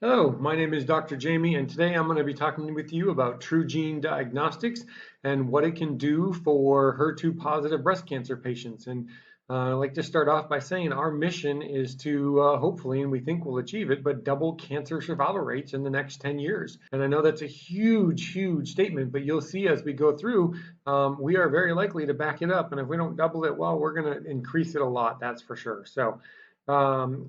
Hello, my name is Dr. Jamie, and today I'm going to be talking with you about TruGene Diagnostics and what it can do for HER2 positive breast cancer patients. And I'd like to start off by saying our mission is to hopefully, and we think we'll achieve it, but double cancer survival rates in the next 10 years. And I know that's a huge statement, but you'll see as we go through, we are very likely to back it up. And if we don't double it, well, we're going to increase it a lot, that's for sure. So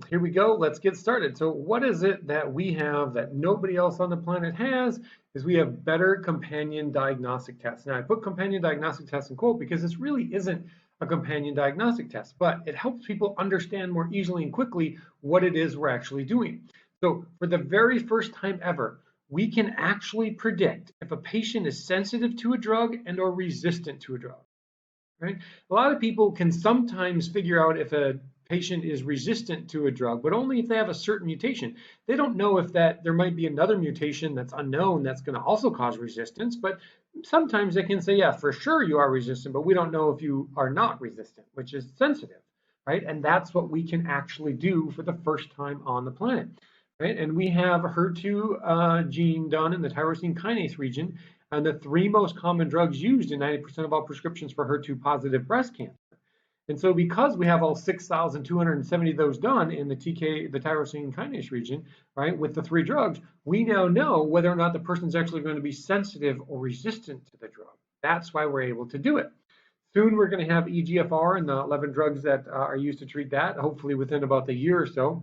here we go. Let's get started. So what is it that we have that nobody else on the planet has? Is we have better companion diagnostic tests. Now I put companion diagnostic tests in quote because this really isn't a companion diagnostic test, but it helps people understand more easily and quickly what it is we're actually doing. So for the very first time ever, we can actually predict if a patient is sensitive to a drug and or resistant to a drug. Right? A lot of people can sometimes figure out if a patient is resistant to a drug, but only if they have a certain mutation. They don't know if there might be another mutation that's unknown that's going to also cause resistance, but sometimes they can say, yeah, for sure you are resistant, but we don't know if you are not resistant, which is sensitive, right? And that's what we can actually do for the first time on the planet, right? And we have HER2 gene done in the tyrosine kinase region, and the three most common drugs used in 90% of all prescriptions for HER2 positive breast cancer. And so because we have all 6,270 of those done in the tyrosine kinase region, right, with the three drugs, we now know whether or not the person's actually going to be sensitive or resistant to the drug. That's why we're able to do it. Soon we're going to have EGFR and the 11 drugs that are used to treat that, hopefully within about a year or so.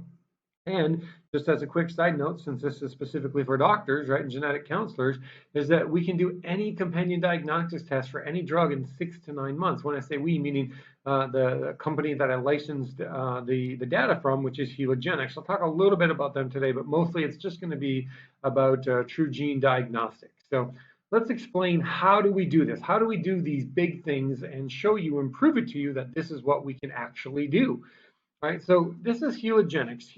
And just as a quick side note, since this is specifically for doctors, right, and genetic counselors, is that we can do any companion diagnostics test for any drug in 6 to 9 months. When I say we, meaning the company that I licensed the data from, which is Helogenics. I'll talk a little bit about them today, but mostly it's just going to be about TruGene Diagnostics. So let's explain, how do we do this? How do we do these big things and show you and prove it to you that this is what we can actually do? Right, so this is Helogenics.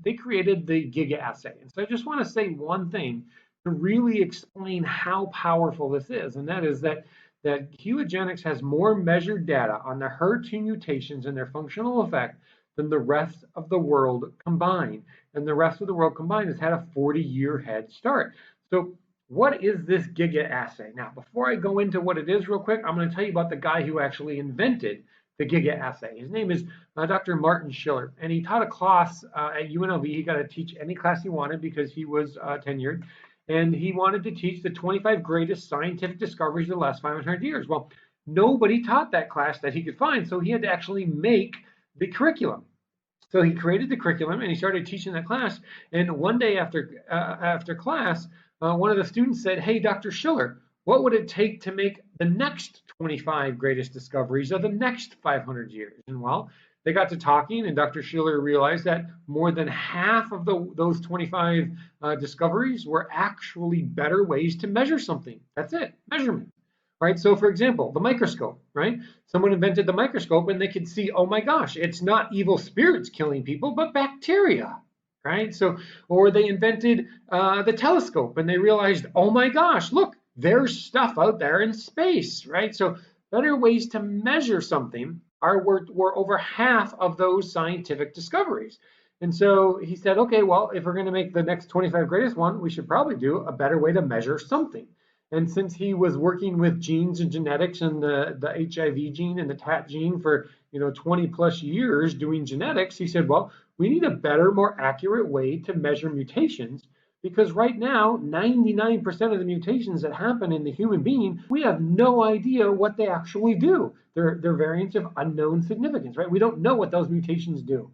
They created the Giga assay. And so I just want to say one thing to really explain how powerful this is, and that is that Helogenics has more measured data on the HER2 mutations and their functional effect than the rest of the world combined. And the rest of the world combined has had a 40-year head start. So what is this Giga assay? Now, before I go into what it is real quick, I'm going to tell you about the guy who actually invented the Giga assay. His name is Dr. Martin Schiller, and he taught a class at UNLV. He got to teach any class he wanted because he was tenured, and he wanted to teach the 25 greatest scientific discoveries of the last 500 years. Well, nobody taught that class that he could find, so he had to actually make the curriculum. So he created the curriculum and he started teaching that class. And one day after class, one of the students said, "Hey, Dr. Schiller, what would it take to make the next 25 greatest discoveries of the next 500 years?" And well, they got to talking, and Dr. Schiller realized that more than half of those 25 discoveries were actually better ways to measure something. That's it, measurement. Right? So for example, the microscope, right? Someone invented the microscope and they could see, oh my gosh, it's not evil spirits killing people, but bacteria, right? So, or they invented the telescope and they realized, oh my gosh, look, there's stuff out there in space, right? So better ways to measure something were over half of those scientific discoveries. And so he said, okay, well, if we're going to make the next 25 greatest one, we should probably do a better way to measure something. And since he was working with genes and genetics and the HIV gene and the TAT gene for 20 plus years doing genetics, he said, well, we need a better, more accurate way to measure mutations, because right now 99% of the mutations that happen in the human being, we have no idea what they actually do. They're variants of unknown significance, right? We don't know what those mutations do.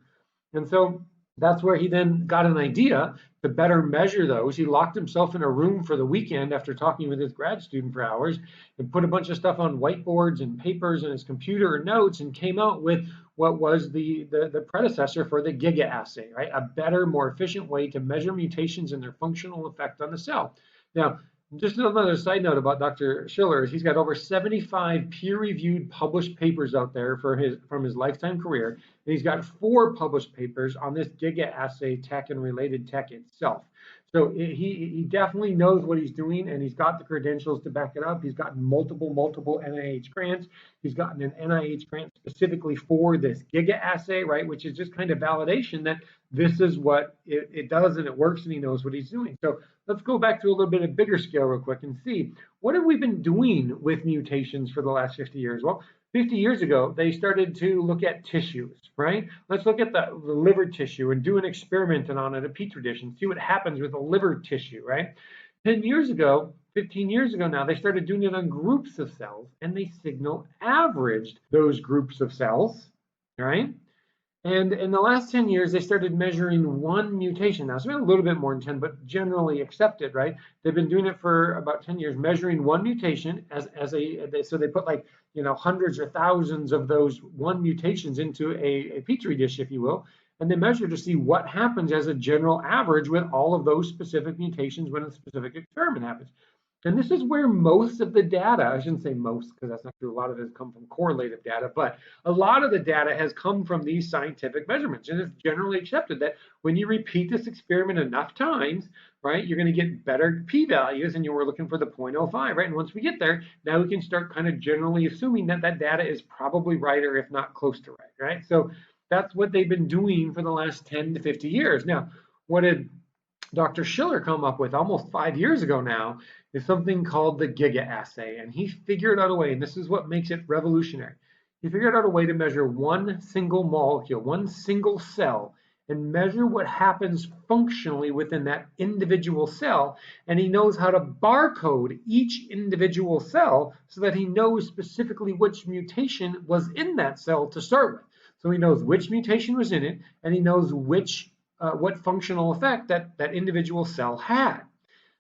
And so that's where he then got an idea to better measure those. He locked himself in a room for the weekend after talking with his grad student for hours and put a bunch of stuff on whiteboards and papers and his computer and notes, and came out with what was the predecessor for the Giga assay, right? A better, more efficient way to measure mutations and their functional effect on the cell. Now, just another side note about Dr. Schiller is he's got over 75 peer-reviewed published papers out there from his lifetime career, and he's got 4 published papers on this Giga assay tech and related tech itself. So he definitely knows what he's doing, and he's got the credentials to back it up. He's gotten multiple NIH grants. He's gotten an NIH grant specifically for this Giga assay, right, which is just kind of validation that this is what it does, and it works, and he knows what he's doing. So let's go back to a little bit of bigger scale real quick and see what have we been doing with mutations for the last 50 years. Well, 50 years ago, they started to look at tissues, right? Let's look at the liver tissue and do an experiment on it, a petri dish, and see what happens with the liver tissue, right? 10 years ago, 15 years ago now, they started doing it on groups of cells, and they signal averaged those groups of cells, right? And in the last 10 years, they started measuring one mutation. Now, it's been a little bit more than 10, but generally accepted, right? They've been doing it for about 10 years, measuring one mutation so they put like, hundreds or thousands of those one mutations into a petri dish, if you will, and they measure to see what happens as a general average with all of those specific mutations when a specific experiment happens. And this is where most of the data, I shouldn't say most because that's not true, a lot of it has come from correlative data, but a lot of the data has come from these scientific measurements. And it's generally accepted that when you repeat this experiment enough times, right, you're going to get better p-values, and you were looking for the 0.05, right? And once we get there, now we can start kind of generally assuming that that data is probably right, or if not close to right? So that's what they've been doing for the last 10 to 50 years. Now, what did Dr. Schiller come up with almost 5 years ago now is something called the Giga assay. And he figured out a way, and this is what makes it revolutionary. He figured out a way to measure one single molecule, one single cell, and measure what happens functionally within that individual cell. And he knows how to barcode each individual cell so that he knows specifically which mutation was in that cell to start with. So he knows which mutation was in it, and he knows what functional effect that individual cell had.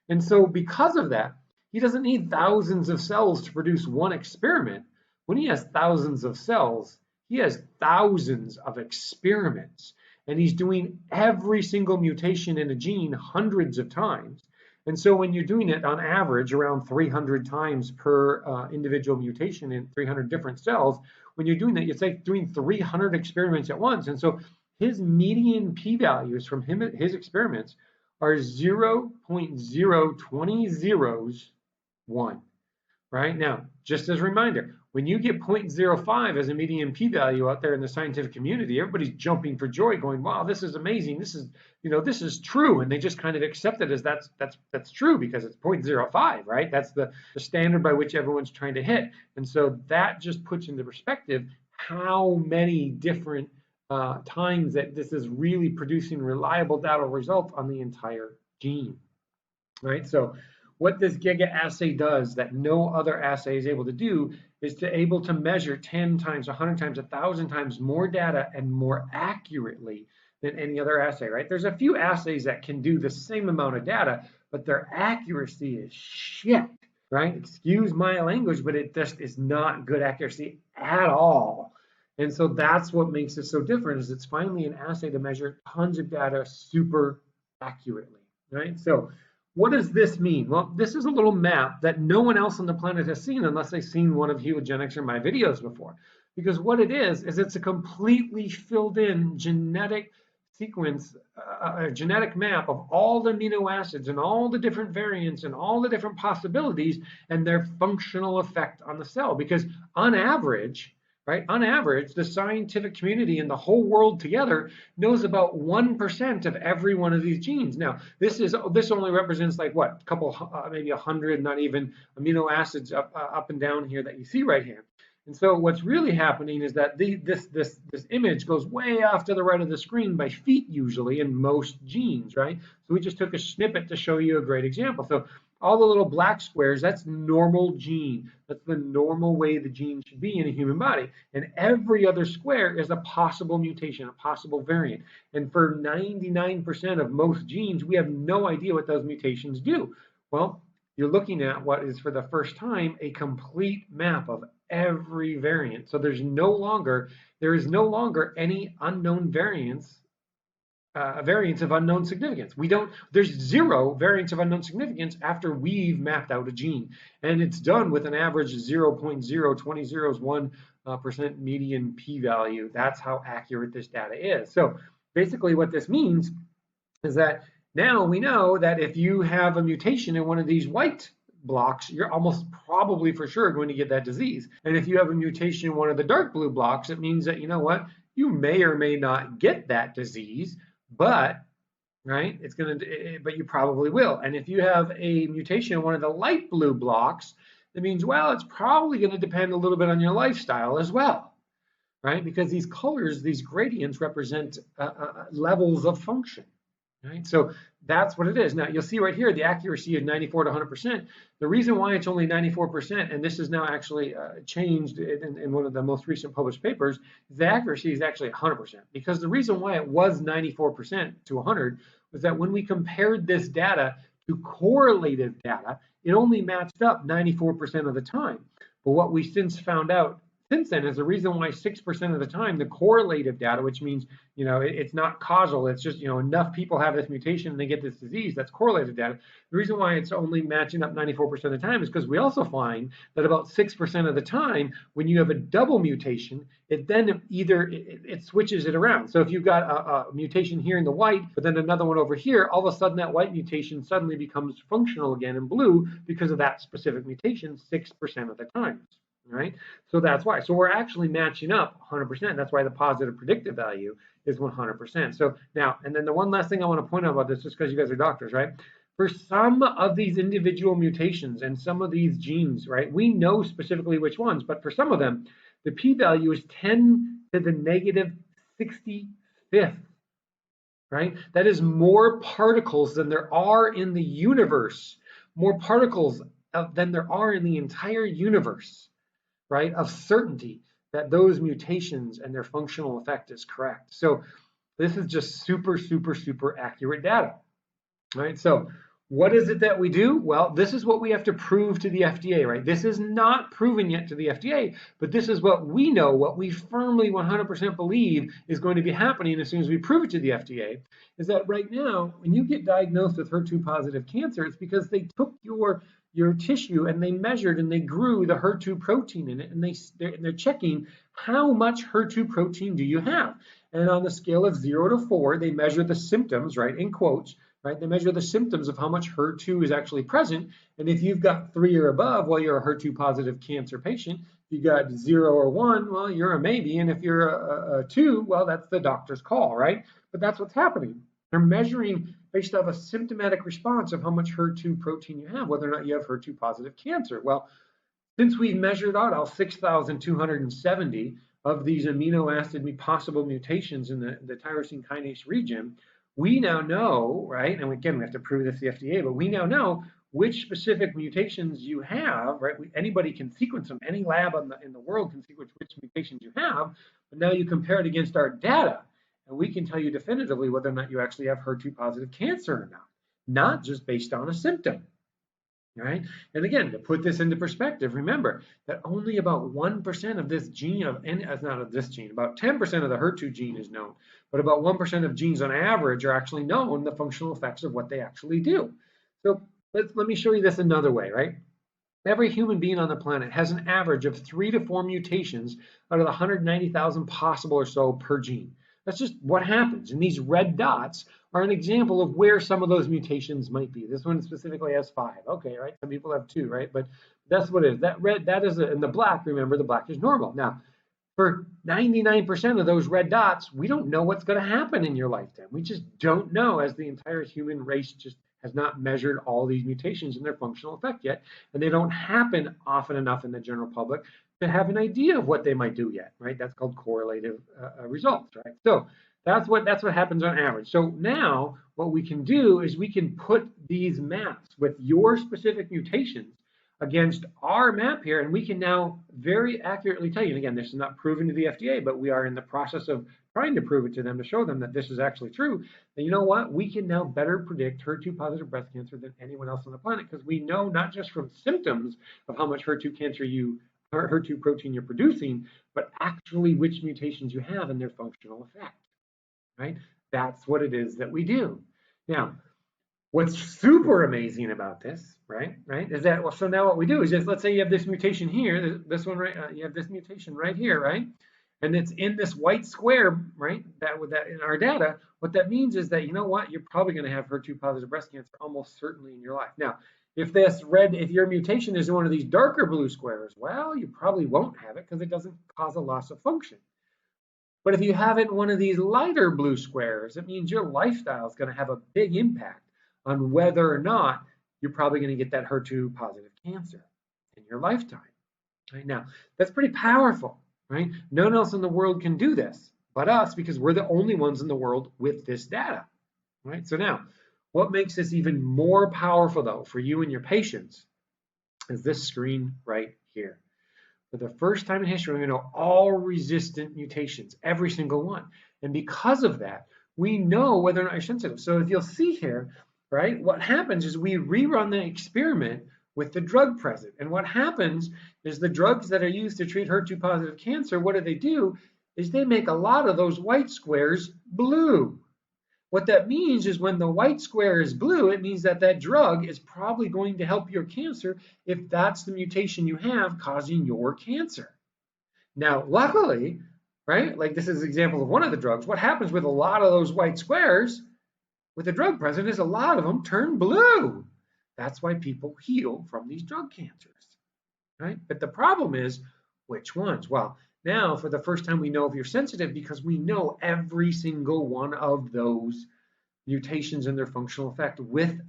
And so because of that, he doesn't need thousands of cells to produce one experiment. When he has thousands of cells, he has thousands of experiments. And he's doing every single mutation in a gene hundreds of times. And so when you're doing it on average around 300 times per individual mutation in 300 different cells, when you're doing that, it's like doing 300 experiments at once. And so his median p-values from his experiments are 0.0201, right? Now, just as a reminder, when you get 0.05 as a median p-value out there in the scientific community, everybody's jumping for joy going, wow, this is amazing. This is true. And they just kind of accept it as that's true because it's 0.05, right? That's the standard by which everyone's trying to hit. And so that just puts into perspective how many different times that this is really producing reliable data results on the entire gene, right? So what this Giga assay does that no other assay is able to do is able to measure 10 times, 100 times, 1,000 times more data and more accurately than any other assay, right? There's a few assays that can do the same amount of data, but their accuracy is shit, right? Excuse my language, but it just is not good accuracy at all. And so that's what makes it so different, is it's finally an assay to measure tons of data super accurately, right? So what does this mean? Well, this is a little map that no one else on the planet has seen unless they've seen one of Helogenics or my videos before. Because what it is it's a completely filled in genetic sequence, a genetic map of all the amino acids and all the different variants and all the different possibilities and their functional effect on the cell. Because on average, right? On average, the scientific community and the whole world together knows about 1% of every one of these genes. Now, this only represents like what, a couple, maybe 100, not even amino acids up and down here that you see right here. And so what's really happening is that this image goes way off to the right of the screen by feet usually in most genes, right? So we just took a snippet to show you a great example. So all the little black squares, that's normal gene. That's the normal way the gene should be in a human body. And every other square is a possible mutation, a possible variant. And for 99% of most genes, we have no idea what those mutations do. Well, you're looking at what is for the first time a complete map of every variant. So there is no longer any unknown variants. Variants of unknown significance. There's zero variants of unknown significance after we've mapped out a gene. And it's done with an average 0.0201% median p-value. That's how accurate this data is. So basically what this means is that now we know that if you have a mutation in one of these white blocks, you're almost probably for sure going to get that disease. And if you have a mutation in one of the dark blue blocks, it means that, you know what, you may or may not get that disease, but right, it's going to, but you probably will. And if you have a mutation in one of the light blue blocks, it means, well, it's probably going to depend a little bit on your lifestyle as well, right? Because these colors, these gradients represent levels of function. Right? So that's what it is. Now you'll see right here the accuracy is 94 to 100%. The reason why it's only 94%, and this is now actually changed in one of the most recent published papers, the accuracy is actually 100%. Because the reason why it was 94% to 100 was that when we compared this data to correlative data, it only matched up 94% of the time. But what we since found out since then is the reason why 6% of the time the correlative data, which means it's not causal, it's just enough people have this mutation and they get this disease, that's correlated data. The reason why it's only matching up 94% of the time is because we also find that about 6% of the time when you have a double mutation, it then either it switches it around. So if you've got a mutation here in the white, but then another one over here, all of a sudden that white mutation suddenly becomes functional again in blue because of that specific mutation 6% of the time. Right? So that's why. So we're actually matching up 100%. That's why the positive predictive value is 100%. So now, and then the one last thing I want to point out about this, just because you guys are doctors, right? For some of these individual mutations and some of these genes, right, we know specifically which ones, but for some of them, the p-value is 10 to the negative 65th, right? That is more particles than there are in the universe, more particles than there are in the entire universe, right, of certainty that those mutations and their functional effect is correct. So this is just super, super, super accurate data, right? So what is it that we do? Well, this is what we have to prove to the FDA, right? This is not proven yet to the FDA, but this is what we know, what we firmly 100% believe is going to be happening as soon as we prove it to the FDA, is that right now, when you get diagnosed with HER2 positive cancer, it's because they took your tissue and they measured and they grew the HER2 protein in it, and they're checking how much HER2 protein do you have. And on the scale of 0 to 4, they measure the symptoms, right, in quotes, right? They measure the symptoms of how much HER2 is actually present. And if you've got 3 or above, well, you're a HER2 positive cancer patient. If you got 0 or 1, well, you're a maybe. And if you're a 2, well, that's the doctor's call, right? But that's what's happening. They're measuring based off a symptomatic response of how much HER2 protein you have, whether or not you have HER2 positive cancer. Well, since we've measured out all 6,270 of these amino acid possible mutations in the tyrosine kinase region, we now know, right, and again, we have to prove this to the FDA, but we now know which specific mutations you have, right? Anybody can sequence them. Any lab in the world can sequence which mutations you have, but now you compare it against our data, and we can tell you definitively whether or not you actually have HER2 positive cancer or not just based on a symptom, right? And again, to put this into perspective, remember that only about 1% of this gene, about 10% of the HER2 gene is known, but about 1% of genes on average are actually known, the functional effects of what they actually do. So let me show you this another way, right? Every human being on the planet has an average of 3 to 4 mutations out of the 190,000 possible or so per gene. That's just what happens. And these red dots are an example of where some of those mutations might be. This one specifically has 5. Okay, right? Some people have 2, right? But that's what it is. That red, that is, and the black, remember, the black is normal. Now, for 99% of those red dots, we don't know what's going to happen in your lifetime. We just don't know, as the entire human race just has not measured all these mutations and their functional effect yet. And they don't happen often enough in the general public to have an idea of what they might do yet, right? That's called correlative results, right? So that's what happens on average. So now what we can do is we can put these maps with your specific mutations against our map here, and we can now very accurately tell you, and again, this is not proven to the FDA, but we are in the process of trying to prove it to them to show them that this is actually true, then you know what? We can now better predict HER2 positive breast cancer than anyone else on the planet, because we know not just from symptoms of how much HER2 protein you're producing, but actually which mutations you have and their functional effect, right? That's what it is that we do. Now, what's super amazing about this, right, is that, well, so now what we do is just, let's say you have this mutation here, this one, right, you have this mutation right here, right, and it's in this white square, right, that in our data, what that means is that, you know what, you're probably going to have HER2 positive breast cancer almost certainly in your life. Now, if your mutation is in one of these darker blue squares, well, you probably won't have it because it doesn't cause a loss of function. But if you have it in one of these lighter blue squares, it means your lifestyle is going to have a big impact on whether or not you're probably going to get that HER2 positive cancer in your lifetime. Right now, that's pretty powerful, right? No one else in the world can do this but us because we're the only ones in the world with this data, right? So now, what makes this even more powerful though for you and your patients is this screen right here. For the first time in history, we know all resistant mutations, every single one. And because of that, we know whether or not you're sensitive. So if you'll see here, right, what happens is we rerun the experiment with the drug present. And what happens is the drugs that are used to treat HER2 positive cancer, what do? Is they make a lot of those white squares blue. What that means is when the white square is blue, it means that that drug is probably going to help your cancer if that's the mutation you have causing your cancer. Now, luckily, right, like this is an example of one of the drugs, what happens with a lot of those white squares with the drug present is a lot of them turn blue. That's why people heal from these drug cancers, right? But the problem is, which ones? Well, now, for the first time, we know if you're sensitive because we know every single one of those mutations and their functional effect with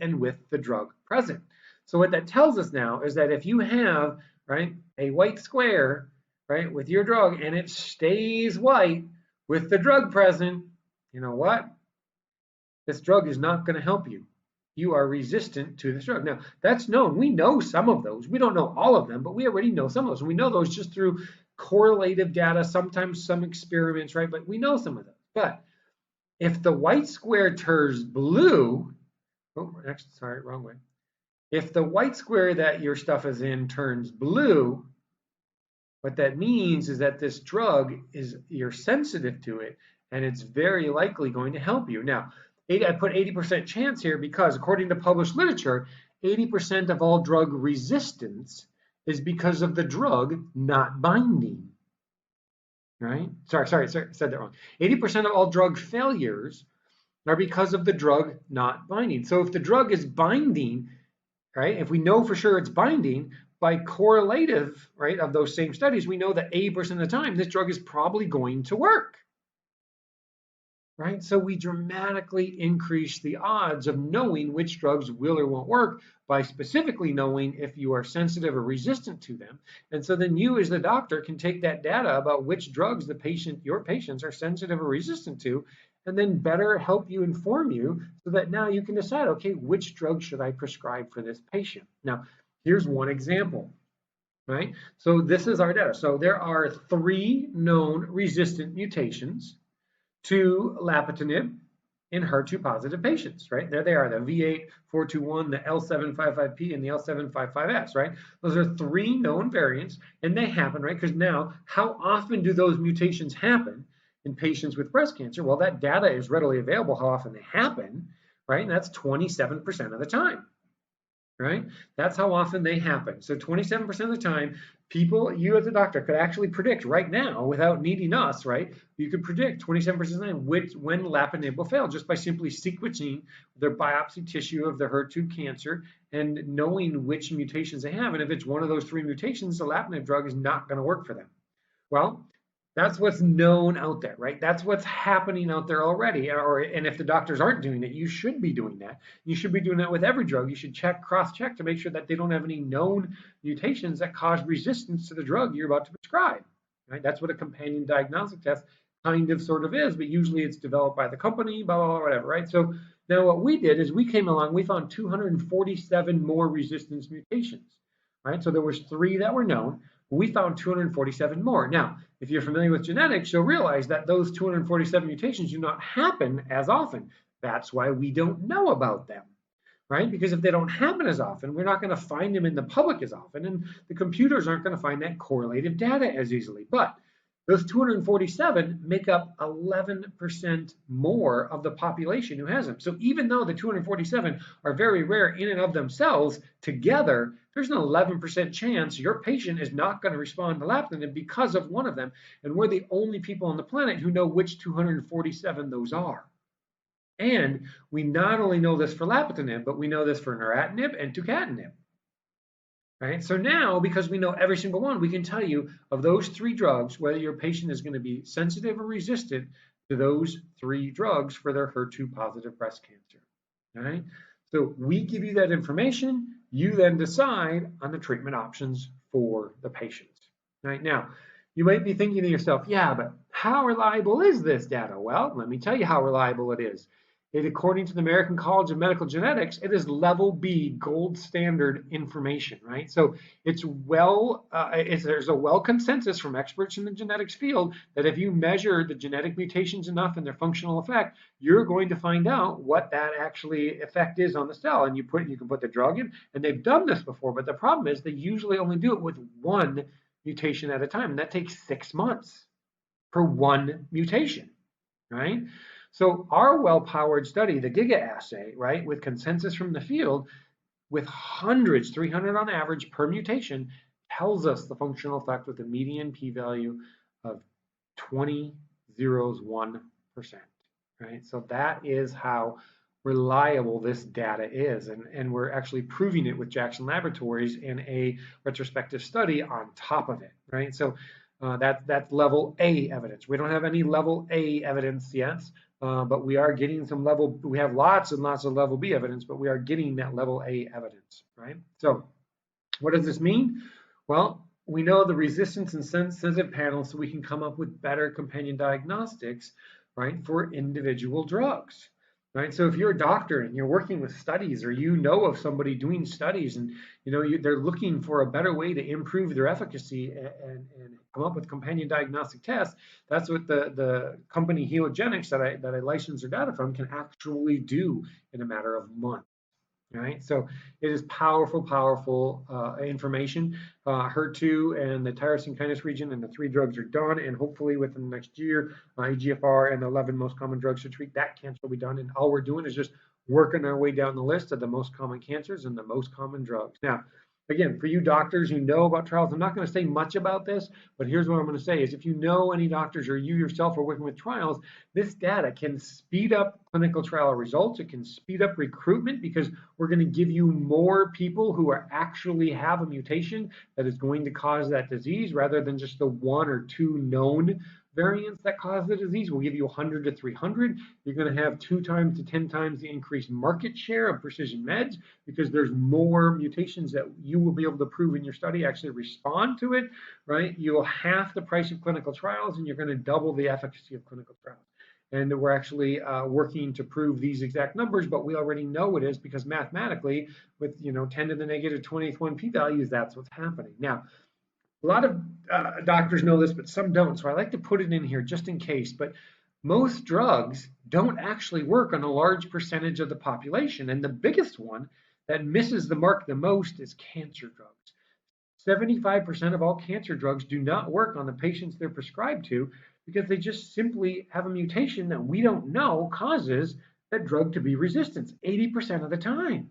the drug present. So what that tells us now is that if you have, right, a white square, right, with your drug and it stays white with the drug present, you know what? This drug is not going to help you. You are resistant to this drug. Now, that's known. We know some of those. We don't know all of them, but we already know some of those. And we know those just through correlative data, sometimes some experiments, right? But we know some of those. But if the white square turns blue, sorry, wrong way. If the white square that your stuff is in turns blue, what that means is that this drug you're sensitive to it, and it's very likely going to help you. Now, I put 80% chance here because according to published literature, 80% of all drug resistance is because of the drug not binding, right? Sorry, said that wrong. 80% of all drug failures are because of the drug not binding. So if the drug is binding, right, if we know for sure it's binding, by correlative, right, of those same studies, we know that 80% of the time this drug is probably going to work. Right? So we dramatically increase the odds of knowing which drugs will or won't work by specifically knowing if you are sensitive or resistant to them. And so then you as the doctor can take that data about which drugs your patients are sensitive or resistant to, and then better help you inform you so that now you can decide, okay, which drug should I prescribe for this patient? Now, here's one example, right? So this is our data. So there are 3 known resistant mutations to Lapatinib in HER2 positive patients, right? There they are, the V842I, the L755P, and the L755S, right? Those are 3 known variants, and they happen, right? Because now, how often do those mutations happen in patients with breast cancer? Well, that data is readily available how often they happen, right? And that's 27% of the time, right? That's how often they happen. So 27% of the time, you as a doctor could actually predict right now without needing us, right? You could predict 27% of the time when Lapatinib will fail just by simply sequencing their biopsy tissue of the HER2 cancer and knowing which mutations they have. And if it's one of those 3 mutations, the Lapatinib drug is not going to work for them. Well, that's what's known out there, right? That's what's happening out there already. And if the doctors aren't doing it, you should be doing that. You should be doing that with every drug. You should cross-check to make sure that they don't have any known mutations that cause resistance to the drug you're about to prescribe, right? That's what a companion diagnostic test kind of sort of is, but usually it's developed by the company, blah, blah, blah, whatever, right? So now what we did is we came along, we found 247 more resistance mutations, right? So there was 3 that were known. We found 247 more. Now, if you're familiar with genetics, you'll realize that those 247 mutations do not happen as often. That's why we don't know about them, right? Because if they don't happen as often, we're not going to find them in the public as often, and the computers aren't going to find that correlative data as easily. But those 247 make up 11% more of the population who has them. So even though the 247 are very rare in and of themselves, together, there's an 11% chance your patient is not going to respond to Lapatinib because of one of them. And we're the only people on the planet who know which 247 those are. And we not only know this for Lapatinib, but we know this for Neratinib and Tucatanib. right? So now, because we know every single one, we can tell you of those 3 drugs, whether your patient is going to be sensitive or resistant to those 3 drugs for their HER2 positive breast cancer, all right? So we give you that information. You then decide on the treatment options for the patients, right? Now, you might be thinking to yourself, yeah, but how reliable is this data? Well, let me tell you how reliable it is. According to the American College of Medical Genetics, it is level B, gold standard information, right? So it's there's a well consensus from experts in the genetics field that if you measure the genetic mutations enough and their functional effect, you're going to find out what that actually effect is on the cell. And you can put the drug in, and they've done this before, but the problem is they usually only do it with one mutation at a time, and that takes 6 months for one mutation, right? So our well-powered study, the GIGA assay, right, with consensus from the field, with hundreds, 300 on average per mutation, tells us the functional effect with a median p-value of 0.001%, right? So that is how reliable this data is, and we're actually proving it with Jackson Laboratories in a retrospective study on top of it, right? So that's level A evidence. We don't have any level A evidence yet, but we are getting we have lots and lots of level B evidence, but we are getting that level A evidence, right? So what does this mean? Well, we know the resistance and sensitive panels, so we can come up with better companion diagnostics, right, for individual drugs. Right? So if you're a doctor and you're working with studies, or you know of somebody doing studies, and they're looking for a better way to improve their efficacy and come up with companion diagnostic tests, that's what the company Helogenics that I license their data from can actually do in a matter of months. Right, so it is powerful, powerful information. HER2 and the tyrosine kinase region and the 3 drugs are done, and hopefully within the next year, EGFR and the 11 most common drugs to treat that cancer will be done. And all we're doing is just working our way down the list of the most common cancers and the most common drugs. Now, again, for you doctors who know about trials, I'm not going to say much about this, but here's what I'm going to say is if you know any doctors or you yourself are working with trials, this data can speed up clinical trial results. It can speed up recruitment because we're going to give you more people who actually have a mutation that is going to cause that disease rather than just the 1 or 2 known variants that cause the disease. We'll give you 100 to 300. You're going to have 2 times to 10 times the increased market share of precision meds because there's more mutations that you will be able to prove in your study actually respond to it, right? You'll half the price of clinical trials, and you're going to double the efficacy of clinical trials. And we're actually working to prove these exact numbers, but we already know it is because mathematically, with 10 to the negative 21 p-values, that's what's happening. Now, a lot of doctors know this, but some don't. So I like to put it in here just in case. But most drugs don't actually work on a large percentage of the population. And the biggest one that misses the mark the most is cancer drugs. 75% of all cancer drugs do not work on the patients they're prescribed to because they just simply have a mutation that we don't know causes that drug to be resistant 80% of the time,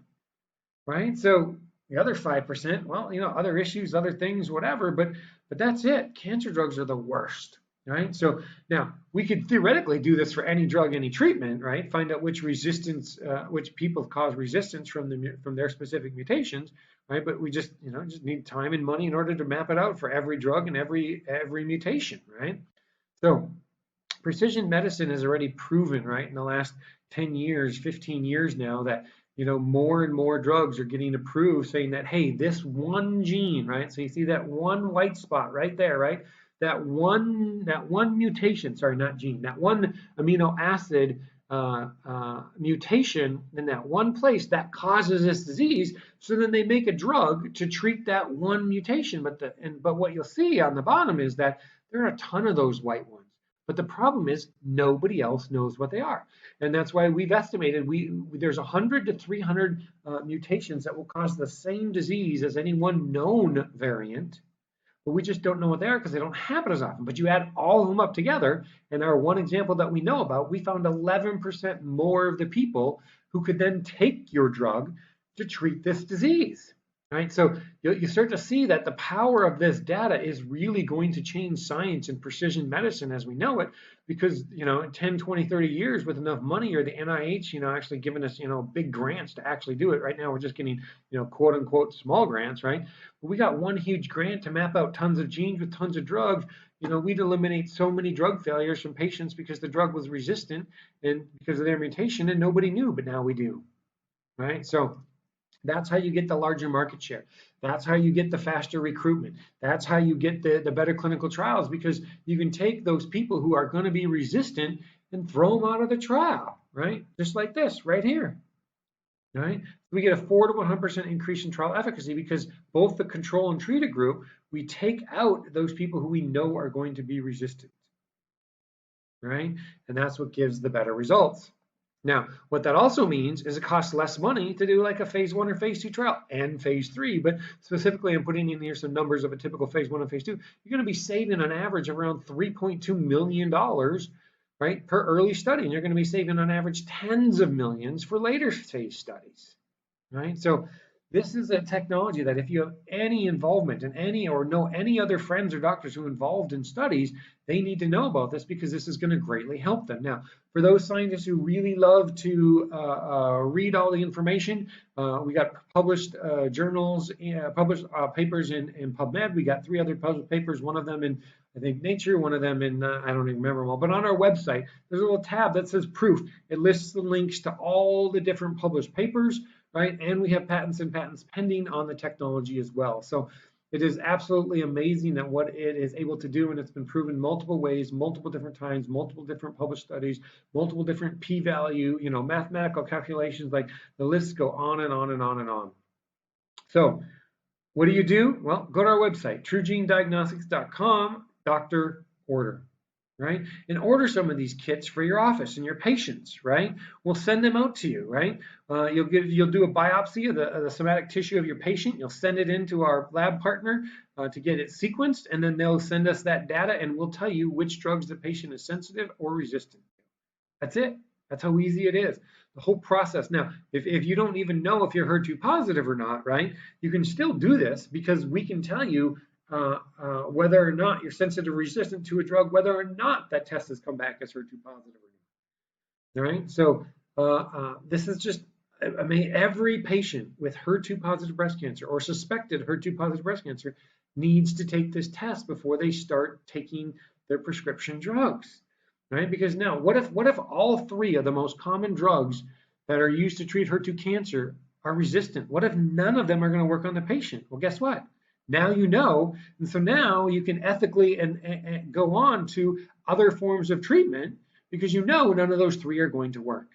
right? So the other 5%, well, other issues, other things, whatever, but that's it. Cancer drugs are the worst, right? So now we could theoretically do this for any drug, any treatment, right? Find out which people cause resistance from their specific mutations, right? But we just need time and money in order to map it out for every drug and every mutation, right? So precision medicine has already proven, right, in the last 10 years, 15 years now that more and more drugs are getting approved saying that, hey, this one gene, right? So you see that one white spot right there, right? That one mutation, sorry, not gene, that one amino acid mutation in that one place that causes this disease. So then they make a drug to treat that one mutation. But what you'll see on the bottom is that there are a ton of those white ones. But the problem is nobody else knows what they are. And that's why we've estimated there's 100 to 300 mutations that will cause the same disease as any one known variant. But we just don't know what they are because they don't happen as often. But you add all of them up together, and our one example that we know about, we found 11% more of the people who could then take your drug to treat this disease. right? So you start to see that the power of this data is really going to change science and precision medicine as we know it, because, in 10, 20, 30 years with enough money, or the NIH, actually giving us, big grants to actually do it. Right now, we're just getting, quote unquote, small grants, right? But we got one huge grant to map out tons of genes with tons of drugs. We'd eliminate so many drug failures from patients because the drug was resistant and because of their mutation, and nobody knew, but now we do, right? So that's how you get the larger market share. That's how you get the faster recruitment. That's how you get the better clinical trials, because you can take those people who are going to be resistant and throw them out of the trial, right? Just like this right here, right? We get a 4 to 100% increase in trial efficacy because both the control and treated group, we take out those people who we know are going to be resistant, right? And that's what gives the better results. Now, what that also means is it costs less money to do like a phase 1 or phase 2 trial and phase 3, but specifically I'm putting in here some numbers of a typical phase 1 and phase 2. You're going to be saving on average around $3.2 million, right, per early study, and you're going to be saving on average tens of millions for later phase studies, right? So this is a technology that if you have any involvement in any or know any other friends or doctors who are involved in studies, they need to know about this because this is going to greatly help them. Now, for those scientists who really love to read all the information, we got published journals, published papers in PubMed. We got 3 other published papers, one of them in, I think, Nature, one of them in, I don't even remember them all. But on our website, there's a little tab that says proof. It lists the links to all the different published papers, right? And we have patents and patents pending on the technology as well. So it is absolutely amazing at what it is able to do, and it's been proven multiple ways, multiple different times, multiple different published studies, multiple different p-value, mathematical calculations, like the lists go on and on and on and on. So what do you do? Well, go to our website, TruGeneDiagnostics.com, doctor order, right? And order some of these kits for your office and your patients, right? We'll send them out to you, right? You'll do a biopsy of the somatic tissue of your patient. You'll send it into our lab partner to get it sequenced, and then they'll send us that data, and we'll tell you which drugs the patient is sensitive or resistant to. That's it. That's how easy it is. The whole process. Now, if you don't even know if you're HER2 positive or not, right, you can still do this because we can tell you whether or not you're sensitive or resistant to a drug, whether or not that test has come back as HER2 positive or not. All right. So this is just, I mean, every patient with HER2 positive breast cancer or suspected HER2 positive breast cancer needs to take this test before they start taking their prescription drugs, right? Because now, what if all 3 of the most common drugs that are used to treat HER2 cancer are resistant? What if none of them are going to work on the patient? Well, guess what? Now you know, and so now you can ethically and go on to other forms of treatment because you know none of those 3 are going to work.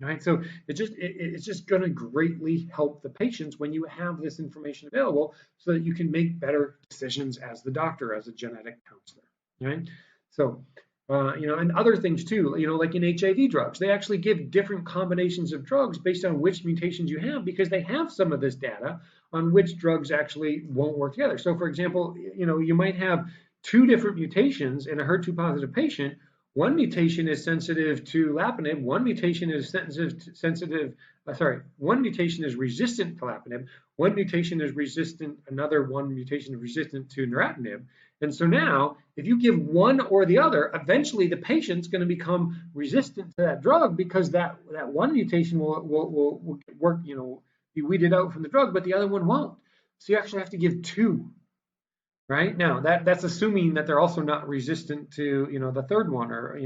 Right? So it's just going to greatly help the patients when you have this information available so that you can make better decisions as the doctor, as a genetic counselor. Right? So and other things too, like in HIV drugs, they actually give different combinations of drugs based on which mutations you have because they have some of this data on which drugs actually won't work together. So for example, you might have 2 different mutations in a HER2 positive patient. One mutation is sensitive to Lapatinib, one mutation is one mutation is resistant to Lapatinib, one mutation is resistant, one mutation is resistant to Neratinib. And so now, if you give one or the other, eventually the patient's going to become resistant to that drug because that one mutation will work, be weeded out from the drug, but the other one won't. So you actually have to give 2. Right now, that's assuming that they're also not resistant to the third one, or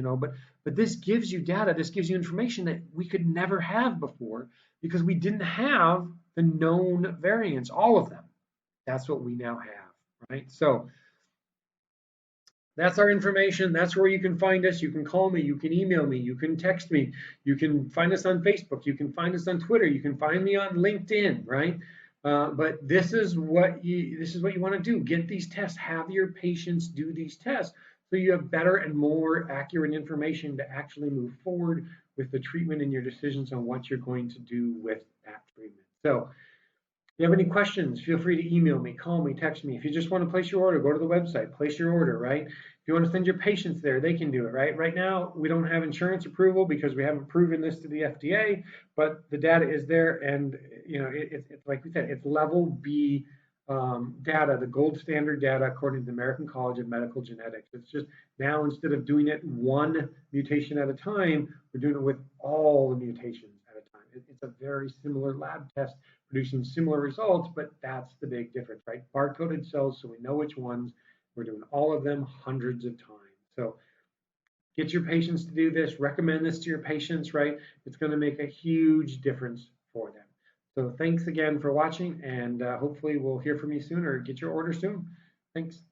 but this gives you data, this gives you information that we could never have before because we didn't have the known variants, all of them. That's what we now have, right? So that's our information. That's where you can find us. You can call me, you can email me, you can text me, you can find us on Facebook, you can find us on Twitter, you can find me on LinkedIn, right? But this is what you want to do. Get these tests. Have your patients do these tests so you have better and more accurate information to actually move forward with the treatment and your decisions on what you're going to do with that treatment. So you have any questions, feel free to email me, call me, text me. If you just want to place your order, go to the website, place your order, right? If you want to send your patients there, they can do it, right? Right now, we don't have insurance approval because we haven't proven this to the FDA, but the data is there, and it's like we said, it's level B data, the gold standard data according to the American College of Medical Genetics. It's just now, instead of doing it one mutation at a time, we're doing it with all the mutations at a time. It's a very similar lab test producing similar results, but that's the big difference, right? Barcoded cells, so we know which ones. We're doing all of them hundreds of times. So get your patients to do this, recommend this to your patients, right? It's going to make a huge difference for them. So thanks again for watching, and hopefully we'll hear from you soon or get your order soon. Thanks.